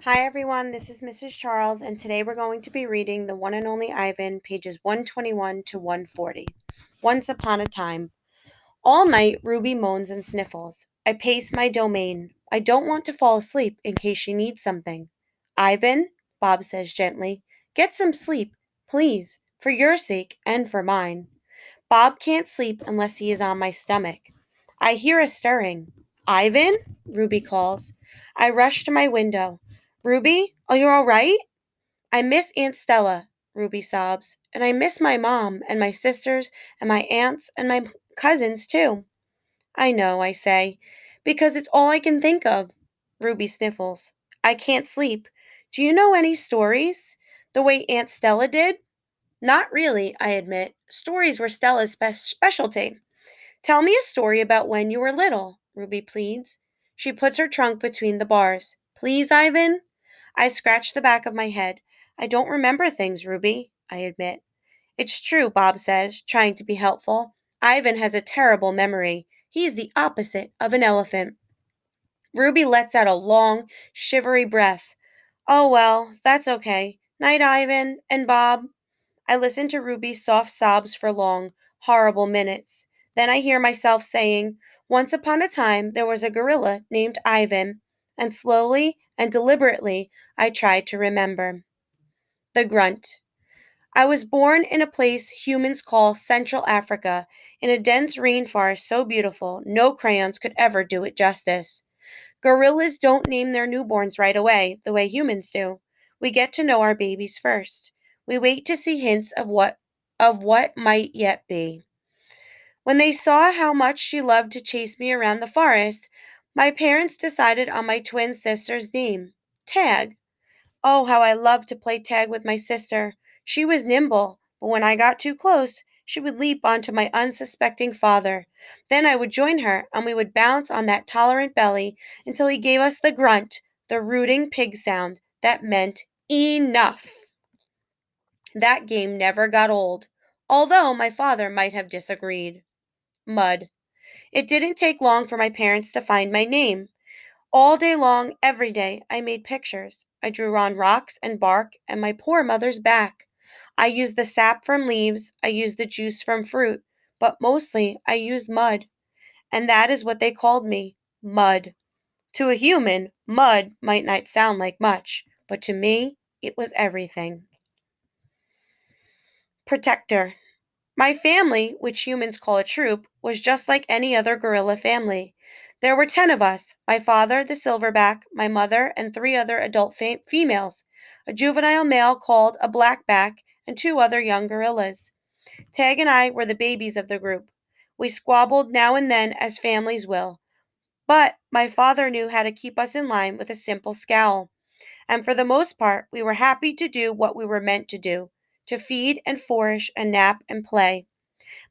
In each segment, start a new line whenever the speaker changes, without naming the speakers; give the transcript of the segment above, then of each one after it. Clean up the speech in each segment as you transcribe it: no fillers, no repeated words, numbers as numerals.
Hi everyone, this is Mrs. Charles, and today we're going to be reading The One and Only Ivan, pages 121 to 140. Once upon a time. All night, Ruby moans and sniffles. I pace my domain. I don't want to fall asleep in case she needs something. Ivan, Bob says gently, get some sleep, please, for your sake and for mine. Bob can't sleep unless he is on my stomach. I hear a stirring. Ivan? Ruby calls. I rush to my window. Ruby, are you all right? I miss Aunt Stella, Ruby sobs, and I miss my mom and my sisters and my aunts and my cousins too. I know, I say, because it's all I can think of. Ruby sniffles. I can't sleep. Do you know any stories? The way Aunt Stella did? Not really, I admit. Stories were Stella's specialty. Tell me a story about when you were little, Ruby pleads. She puts her trunk between the bars. Please, Ivan? I scratch the back of my head. I don't remember things, Ruby, I admit. It's true, Bob says, trying to be helpful. Ivan has a terrible memory. He is the opposite of an elephant. Ruby lets out a long, shivery breath. Oh, well, that's okay. Night, Ivan and Bob. I listen to Ruby's soft sobs for long, horrible minutes. Then I hear myself saying, once upon a time there was a gorilla named Ivan, and slowly and deliberately I tried to remember. The grunt. I was born in a place humans call Central Africa, in a dense rainforest so beautiful no crayons could ever do it justice. Gorillas don't name their newborns right away, the way humans do. We get to know our babies first. We wait to see hints of what might yet be. When they saw how much she loved to chase me around the forest, my parents decided on my twin sister's name, Tag. Oh, how I loved to play tag with my sister. She was nimble, but when I got too close, she would leap onto my unsuspecting father. Then I would join her, and we would bounce on that tolerant belly until he gave us the grunt, the rooting pig sound that meant enough. That game never got old, although my father might have disagreed. Mud. It didn't take long for my parents to find my name. All day long, every day, I made pictures. I drew on rocks and bark and my poor mother's back. I used the sap from leaves, I used the juice from fruit, but mostly I used mud. And that is what they called me, mud. To a human, mud might not sound like much, but to me, it was everything. Protector. My family, which humans call a troop, was just like any other gorilla family. There were 10 of us my father, the silverback, my mother, and three other adult females, a juvenile male called a blackback, and two other young gorillas. Tag and I were the babies of the group. We squabbled now and then, as families will, but my father knew how to keep us in line with a simple scowl, and for the most part, we were happy to do what we were meant to feed and flourish and nap and play.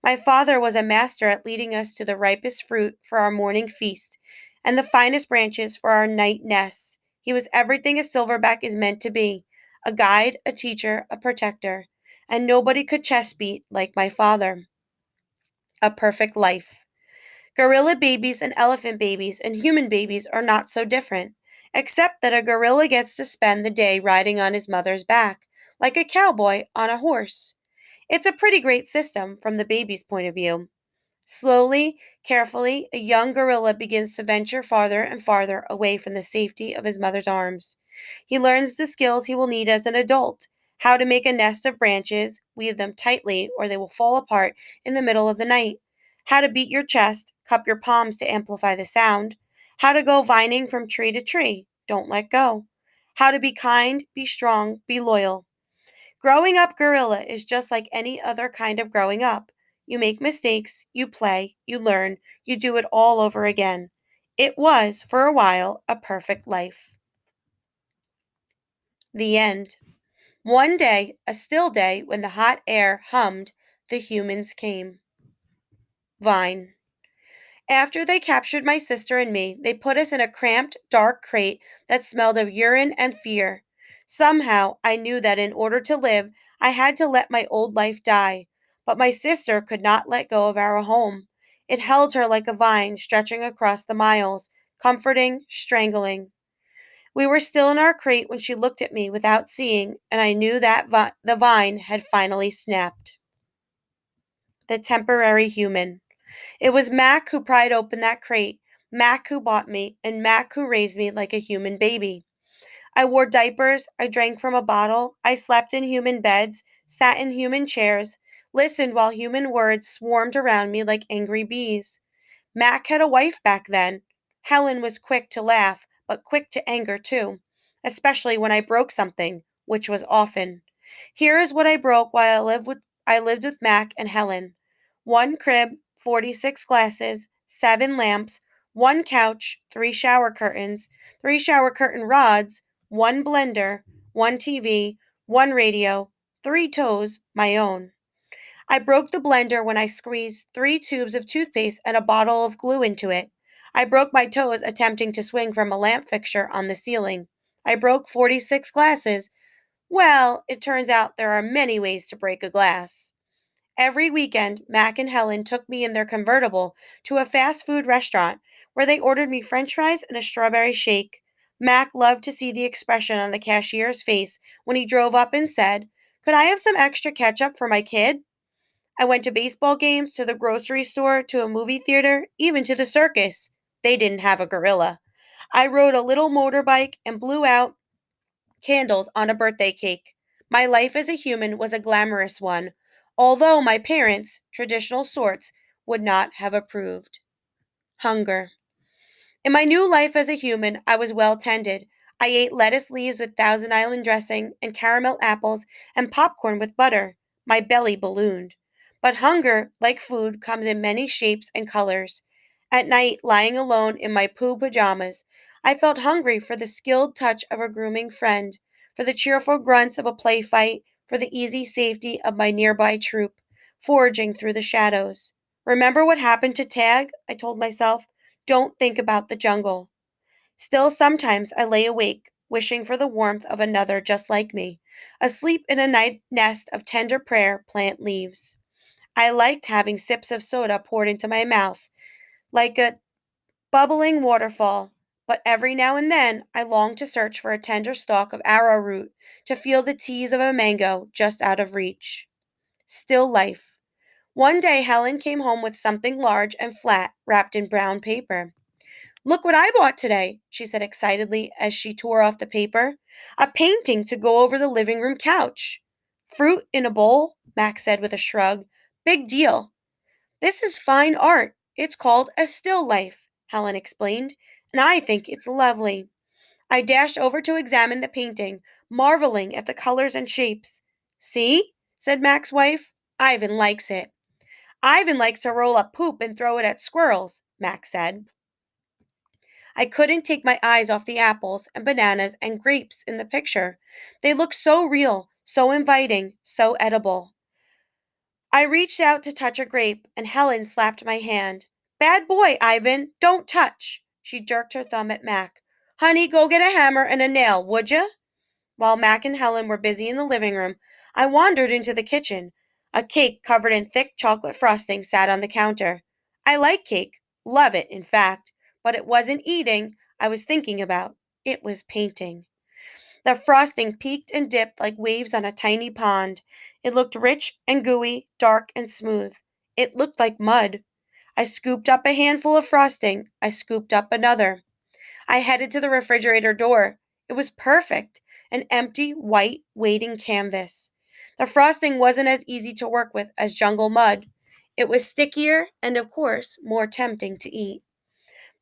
My father was a master at leading us to the ripest fruit for our morning feast and the finest branches for our night nests. He was everything a silverback is meant to be, a guide, a teacher, a protector, and nobody could chest beat like my father. A perfect life. Gorilla babies and elephant babies and human babies are not so different, except that a gorilla gets to spend the day riding on his mother's back, like a cowboy on a horse. It's a pretty great system from the baby's point of view. Slowly, carefully, a young gorilla begins to venture farther and farther away from the safety of his mother's arms. He learns the skills he will need as an adult: how to make a nest of branches, weave them tightly or they will fall apart in the middle of the night, how to beat your chest, cup your palms to amplify the sound, how to go vining from tree to tree, don't let go, how to be kind, be strong, be loyal. Growing up gorilla is just like any other kind of growing up. You make mistakes, you play, you learn, you do it all over again. It was, for a while, a perfect life. The end. One day, a still day, when the hot air hummed, the humans came. Vine. After they captured my sister and me, they put us in a cramped, dark crate that smelled of urine and fear. Somehow, I knew that in order to live, I had to let my old life die. But my sister could not let go of our home. It held her like a vine stretching across the miles, comforting, strangling. We were still in our crate when she looked at me without seeing, and I knew that the vine had finally snapped. The temporary human. It was Mac who pried open that crate, Mac who bought me, and Mac who raised me like a human baby. I wore diapers, I drank from a bottle, I slept in human beds, sat in human chairs, listened while human words swarmed around me like angry bees. Mac had a wife back then. Helen was quick to laugh, but quick to anger too, especially when I broke something, which was often. Here is what I broke while I lived with Mac and Helen. One crib, 46 glasses, 7 lamps, one couch, 3 shower curtains, 3 shower curtain rods, one blender, one TV, one radio, 3 toes, my own. I broke the blender when I squeezed 3 tubes of toothpaste and a bottle of glue into it. I broke my toes attempting to swing from a lamp fixture on the ceiling. I broke 46 glasses. Well, it turns out there are many ways to break a glass. Every weekend, Mac and Helen took me in their convertible to a fast food restaurant where they ordered me french fries and a strawberry shake. Mac loved to see the expression on the cashier's face when he drove up and said, "Could I have some extra ketchup for my kid?" I went to baseball games, to the grocery store, to a movie theater, even to the circus. They didn't have a gorilla. I rode a little motorbike and blew out candles on a birthday cake. My life as a human was a glamorous one, although my parents, traditional sorts, would not have approved. Hunger. In my new life as a human, I was well tended. I ate lettuce leaves with Thousand Island dressing and caramel apples and popcorn with butter. My belly ballooned. But hunger, like food, comes in many shapes and colors. At night, lying alone in my poo pajamas, I felt hungry for the skilled touch of a grooming friend, for the cheerful grunts of a play fight, for the easy safety of my nearby troop, foraging through the shadows. Remember what happened to Tag? I told myself. Don't think about the jungle. Still, sometimes I lay awake, wishing for the warmth of another just like me, asleep in a night nest of tender prayer plant leaves. I liked having sips of soda poured into my mouth, like a bubbling waterfall, but every now and then I longed to search for a tender stalk of arrowroot, to feel the tease of a mango just out of reach. Still life. One day Helen came home with something large and flat wrapped in brown paper. "Look what I bought today," she said excitedly as she tore off the paper. "A painting to go over the living room couch." "Fruit in a bowl," Max said with a shrug. "Big deal." "This is fine art. It's called a still life," Helen explained, "and I think it's lovely." I dashed over to examine the painting, marveling at the colors and shapes. "See?" said Max's wife. "Ivan likes it." "Ivan likes to roll up poop and throw it at squirrels," Max said. I couldn't take my eyes off the apples and bananas and grapes in the picture. They looked so real, so inviting, so edible. I reached out to touch a grape, and Helen slapped my hand. "Bad boy, Ivan, don't touch." She jerked her thumb at Mac. "Honey, go get a hammer and a nail, would ya?" While Mac and Helen were busy in the living room, I wandered into the kitchen. A cake covered in thick chocolate frosting sat on the counter. I like cake, love it, in fact, but it wasn't eating I was thinking about. It was painting. The frosting peaked and dipped like waves on a tiny pond. It looked rich and gooey, dark and smooth. It looked like mud. I scooped up a handful of frosting. I scooped up another. I headed to the refrigerator door. It was perfect, an empty, white, waiting canvas. The frosting wasn't as easy to work with as jungle mud. It was stickier and, of course, more tempting to eat.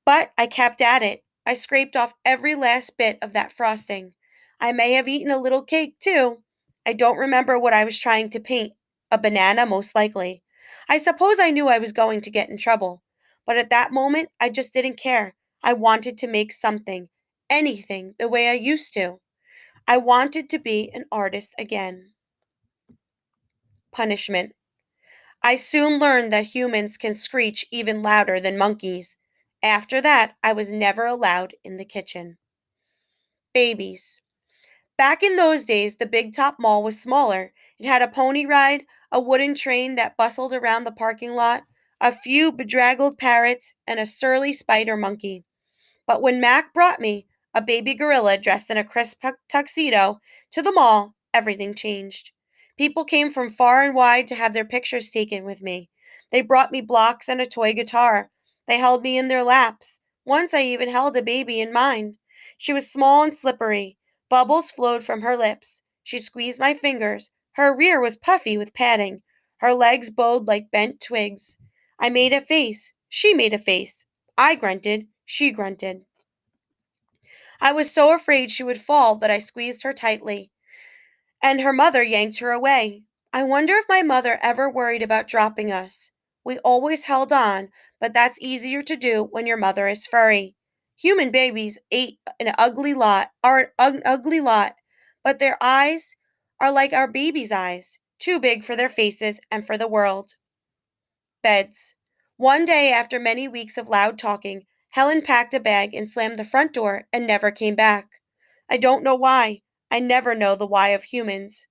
But I kept at it. I scraped off every last bit of that frosting. I may have eaten a little cake, too. I don't remember what I was trying to paint. A banana, most likely. I suppose I knew I was going to get in trouble. But at that moment, I just didn't care. I wanted to make something, anything, the way I used to. I wanted to be an artist again. Punishment. I soon learned that humans can screech even louder than monkeys. After that, I was never allowed in the kitchen. Babies. Back in those days, the Big Top Mall was smaller. It had a pony ride, a wooden train that bustled around the parking lot, a few bedraggled parrots, and a surly spider monkey. But when Mac brought me, a baby gorilla dressed in a crisp tuxedo, to the mall, everything changed. People came from far and wide to have their pictures taken with me. They brought me blocks and a toy guitar. They held me in their laps. Once I even held a baby in mine. She was small and slippery. Bubbles flowed from her lips. She squeezed my fingers. Her rear was puffy with padding. Her legs bowed like bent twigs. I made a face. She made a face. I grunted. She grunted. I was so afraid she would fall that I squeezed her tightly, and her mother yanked her away. I wonder if my mother ever worried about dropping us. We always held on, but that's easier to do when your mother is furry. Human babies ate an ugly lot, are an ugly lot, but their eyes are like our babies' eyes, too big for their faces and for the world. Beds. One day, after many weeks of loud talking, Helen packed a bag and slammed the front door and never came back. I don't know why. I never know the why of humans.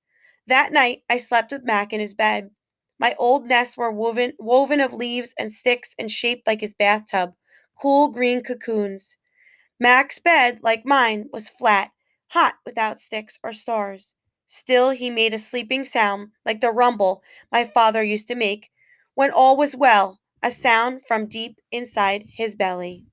That night, I slept with Mac in his bed. My old nests were woven of leaves and sticks and shaped like his bathtub, cool green cocoons. Mac's bed, like mine, was flat, hot without sticks or stars. Still, he made a sleeping sound like the rumble my father used to make when all was well, a sound from deep inside his belly.